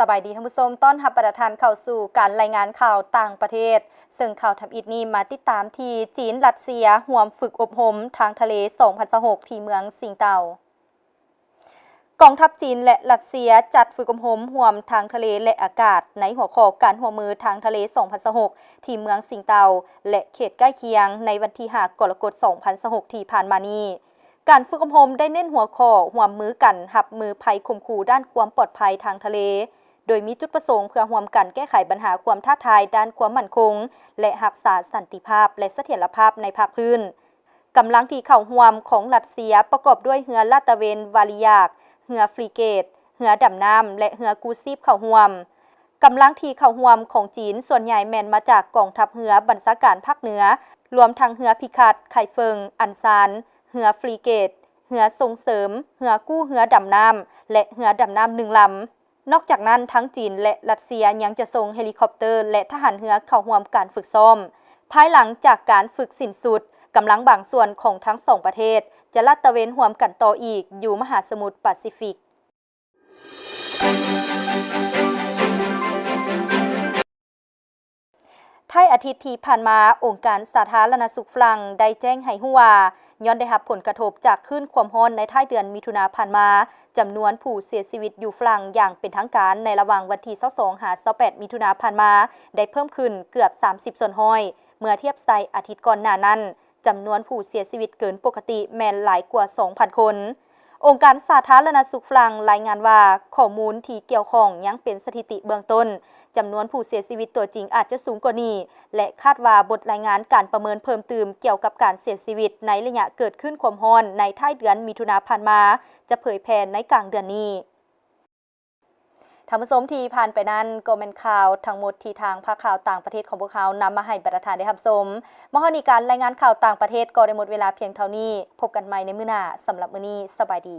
สบายดีท่านผู้ชมต้อนรับประทานเข้าสู่การรายงานข่าวต่างประเทศซึ่งข่าวทำอิฐนี้มาติดตามที่จีนรัสเซียห่วมฝึกอบรมทางทะเล2026ที่เมืองสิงเตากองทัพจีนและรัสเซียจัดฝึกอบรมห่วมทางทะเลและอากาศในหัวข้อการร่วมมือทางทะเล2026ที่เมืองสิงเตาและเขตใกล้เคียงในวันที่5กรกฎาคม2026ที่ผ่านมานี้การฝึกอบรมได้เน้นหัวข้อร่วมมือกันรับมือภัยข่มขู่ด้านความปลอดภัยทางทะเลโดยมีจุดประสงค์เพื่อร่วมกันแก้ไขปัญหาความท้าทายด้านความมั่นคงและรักษาสันติภาพและเสถียรภาพในภาคพื้นกำลังที่เข้าร่วมของรัสเซียประกอบด้วยเรือลาดตระเวนวาลิยากเรือฟรีเกตเรือดำน้ำและเรือกู้ชีพเข้าร่วมกำลังที่เข้าร่วมของจีนส่วนใหญ่แม่นมาจากกองทัพเรือบัญชาการภาคเหนือรวมทั้งเรือพิฆาตไคเฟิงอันซานเรือฟรีเกตเรือส่งเสริมเรือกู้เรือดำน้ำและเรือดำน้ำ1 ลำนอกจากนั้นทั้งจีนและรัสเซียยังจะส่งเฮลิคอปเตอร์และทหารเรือเข้าร่วมการฝึกซ้อมภายหลังจากการฝึกสิ้นสุดกำลังบางส่วนของทั้งสองประเทศจะลาดตระเวนร่วมกันต่ออีกอยู่มหาสมุทรแปซิฟิกท้ายอาทิตย์ที่ผ่านมาองค์การสาธารณสุขฝรั่งได้แจ้งให้รู้ว่าย้อนได้รับผลกระทบจากคลื่นความร้อนในท้ายเดือนมิถุนายนผ่านมาจำนวนผู้เสียชีวิตอยู่ฝรั่งอย่างเป็นทางการในระหว่างวันที่22 28 มิถุนายนผ่านมาได้เพิ่มขึ้นเกือบ30 ส่วนห้อยเมื่อเทียบใส่อาทิตย์ก่อนหน้านั้นจำนวนผู้เสียชีวิตเกินปกติแม้นหลายกว่า 2,000 คนองค์การสาธารณสุขฝรั่งรายงานว่าข้อมูลที่เกี่ยวข้องยังเป็นสถิติเบื้องต้นจำนวนผู้เสียชีวิตตัวจริงอาจจะสูงกว่านี้และคาดว่าบทรายงานการประเมินเพิ่มเติมเกี่ยวกับการเสียชีวิตในระยะเกิดขึ้นความร้อนในท้ายเดือนมิถุนายนผ่านมาจะเผยแพร่ในกลางเดือนนี้ท่านผู้ชมที่ผ่านไปนั้นก็เป็นข่าวทั้งหมดที่ทางภาคข่าวต่างประเทศของพวกเขานำมาให้ประธานได้รับชมเมื่อนี้การรายงานข่าวต่างประเทศก็ได้หมดเวลาเพียงเท่านี้พบกันใหม่ในมื้อหน้าสำหรับมื้อนี้สบายดี